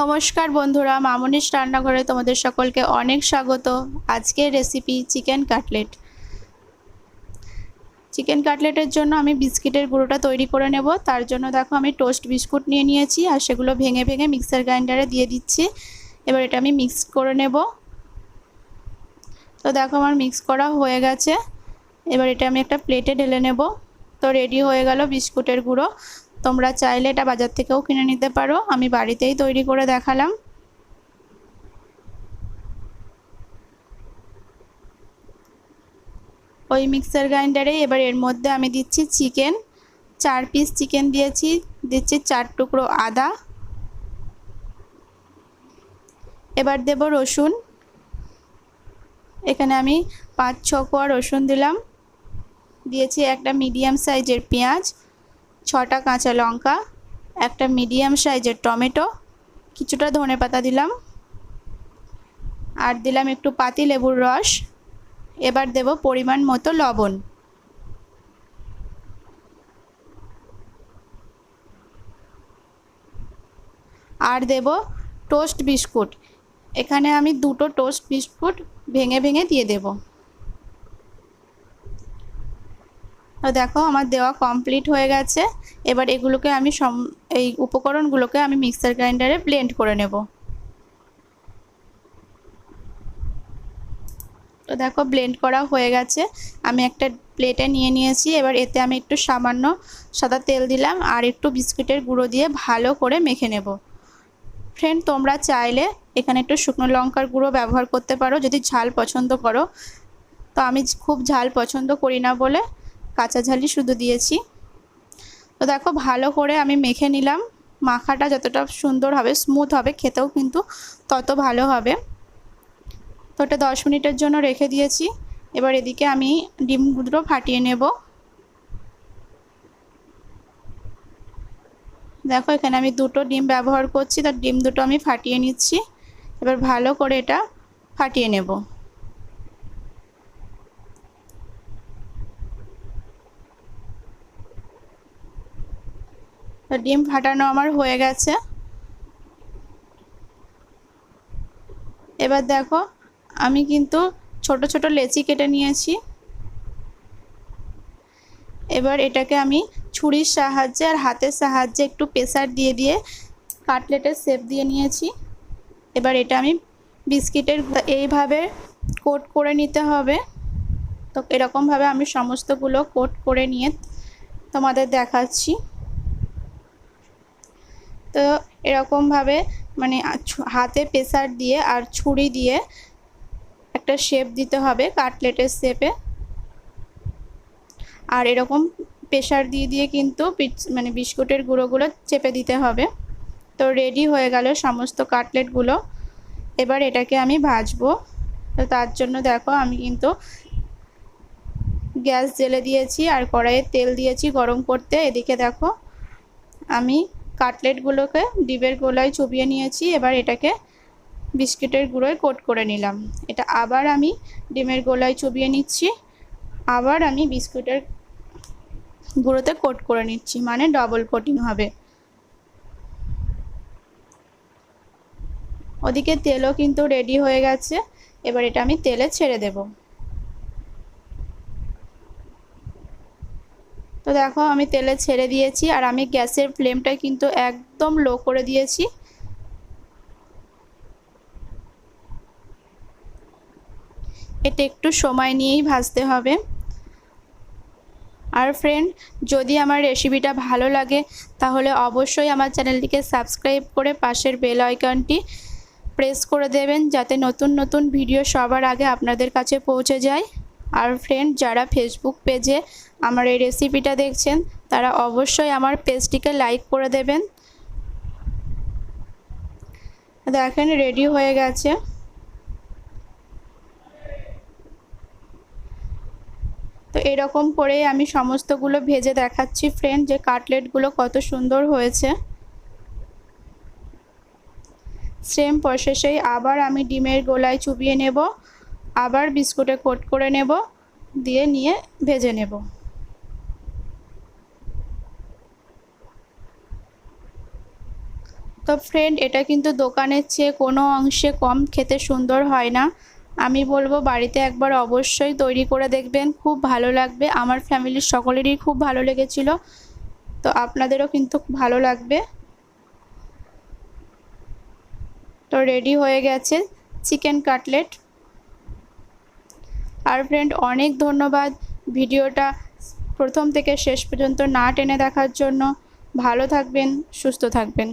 নমস্কার বন্ধুরা, মামনির রান্নাঘরে তোমাদের সকলকে অনেক স্বাগত। আজকের রেসিপি চিকেন কাটলেট। চিকেন কাটলেটের জন্য আমি বিস্কিটের গুঁড়োটা তৈরি করে নেব। তার জন্য দেখো আমি টোস্ট বিস্কুট নিয়ে নিয়েছি আর সেগুলো ভেঙে ভেঙে মিক্সার গ্রাইন্ডারে দিয়ে দিচ্ছি। এবার এটা আমি মিক্স করে নেব। তো দেখো আমার মিক্স করা হয়ে গেছে। এবার এটা আমি একটা প্লেটে ঢেলে নেব। তো রেডি হয়ে গেল বিস্কুটের গুঁড়ো। তোমরা চাইলে এটা বাজার থেকেও কিনে নিতে পারো, আমি বাড়িতেই তৈরি করে দেখালাম। ওই মিক্সার গ্রাইন্ডারে এবার এর মধ্যে আমি দিচ্ছি চিকেন, 4 পিস চিকেন দিয়েছি, দিচ্ছি 4 টুকরো আদা। এবার দেব রসুন, এখানে আমি 5-6 কোয়া রসুন দিলাম। দিয়েছি একটা মিডিয়াম সাইজের পেঁয়াজ, 6টা কাঁচা লঙ্কা, একটা মিডিয়াম সাইজের টমেটো, কিছুটা ধনেপাতা দিলাম, আর দিলাম একটু পাতি লেবুর রস। এবার দেব পরিমাণ মতো লবণ। আর দেব টোস্ট বিস্কুট, এখানে আমি 2টো টোস্ট বিস্কুট ভেঙে ভেঙে দিয়ে দেব। তো দেখো আমার দেওয়া কমপ্লিট হয়ে গেছে। এবার এগুলোকে আমি এই উপকরণগুলোকে আমি মিক্সার গ্রাইন্ডারে ব্লেন্ড করে নেব। তো দেখো ব্লেন্ড করা হয়ে গেছে। আমি একটা প্লেটে নিয়ে নিয়েছি। এবার এতে আমি একটু সামান্য সাদা তেল দিলাম আর একটু বিস্কুটের গুঁড়ো দিয়ে ভালো করে মেখে নেব। ফ্রেন্ড, তোমরা চাইলে এখানে একটু শুকনো লঙ্কার গুঁড়ো ব্যবহার করতে পারো যদি ঝাল পছন্দ করো। তো আমি খুব ঝাল পছন্দ করি না বলে কাঁচা ঝালই শুধু দিয়েছি। তো দেখো ভালো করে আমি মেখে নিলাম। মাখাটা যতটা সুন্দর হবে, স্মুথ হবে, খেতেও কিন্তু তত ভালো হবে। তো এটা 10 মিনিটের জন্য রেখে দিয়েছি। এবার এদিকে আমি ডিমগুলো ফাটিয়ে নেব। দেখো এখানে আমি 2টো ডিম ব্যবহার করছি, তার ডিম দুটো আমি ফাটিয়ে নিচ্ছি। এবার ভালো করে এটা ফাটিয়ে নেব। তো ডিম ফাটানো আমার হয়ে গেছে। এবার দেখো আমি কিন্তু ছোট ছোট লেচি কেটে নিয়েছি। এবার এটাকে আমি ছুরির সাহায্যে আর হাতের সাহায্যে একটু প্রেসার দিয়ে দিয়ে কাটলেটের শেপ দিয়ে নিয়েছি। এবার এটা আমি বিস্কিটের এইভাবে কোট করে নিতে হবে। তো এরকমভাবে আমি সমস্তগুলো কোট করে নিয়ে তোমাদের দেখাচ্ছি। তো এরকমভাবে মানে হাতে প্রেসার দিয়ে আর ছুরি দিয়ে একটা শেপ দিতে হবে কাটলেটের শেপে। আর এরকম প্রেসার দিয়ে দিয়ে কিন্তু মানে বিস্কুটের গুঁড়োগুলো চেপে দিতে হবে। তো রেডি হয়ে গেল সমস্ত কাটলেটগুলো। এবার এটাকে আমি ভাজবো। তো তার জন্য দেখো আমি কিন্তু গ্যাস জ্বেলে দিয়েছি আর কড়াইয়ে তেল দিয়েছি গরম করতে। এদিকে দেখো আমি কাটলেটগুলোকে ডিমের গোলায় চুবিয়ে নিয়েছি। এবার এটাকে বিস্কিটের গুঁড়োয় কোট করে নিলাম। এটা আবার আমি ডিমের গোলায় চুবিয়ে নিচ্ছি, আবার আমি বিস্কুটের গুঁড়োতে কোট করে নিচ্ছি, মানে ডবল কোটিং হবে। ওদিকে তেলও কিন্তু রেডি হয়ে গেছে। এবার এটা আমি তেলে ছেড়ে দেব। তো দেখো আমি তেলে ছেড়ে দিয়েছি আর আমি গ্যাসের ফ্লেমটা কিন্তু একদম লো করে দিয়েছি। এটা একটু সময় নিয়েই ভাজতে হবে। আর ফ্রেন্ড, যদি আমার রেসিপিটা ভালো লাগে তাহলে অবশ্যই আমার চ্যানেলটিকে সাবস্ক্রাইব করে পাশের বেল আইকনটি প্রেস করে দেবেন, যাতে নতুন নতুন ভিডিও সবার আগে আপনাদের কাছে পৌঁছে যায়। আর ফ্রেন্ড, যারা ফেসবুক পেজে আমার এই রেসিপিটা দেখছেন তারা অবশ্যই আমার পেজটিকে লাইক করে দেবেন। দেখেন রেডি হয়ে গেছে। তো এরকম করে আমি সমস্তগুলো ভেজে দেখাচ্ছি ফ্রেন্ড যে কাটলেটগুলো কত সুন্দর হয়েছে। সেম প্রসেসেই আবার আমি ডিমের গোলায় চুবিয়ে নেব, আবার বিস্কুটে কোট করে নেব, দিয়ে নিয়ে ভেজে নেব। তো ফ্রেন্ড, এটা কিন্তু দোকানের চেয়ে কোনো অংশে কম খেতে সুন্দর হয় না। আমি বলবো বাড়িতে একবার অবশ্যই তৈরি করে দেখবেন, খুব ভালো লাগবে। আমার ফ্যামিলির সকলেরই খুব ভালো লেগেছিল, তো আপনাদেরও কিন্তু ভালো লাগবে। তো রেডি হয়ে গেছে চিকেন কাটলেট। আর ফ্রেন্ড, অনেক ধন্যবাদ ভিডিওটা প্রথম থেকে শেষ পর্যন্ত না টেনে দেখার জন্য। ভালো থাকবেন, সুস্থ থাকবেন।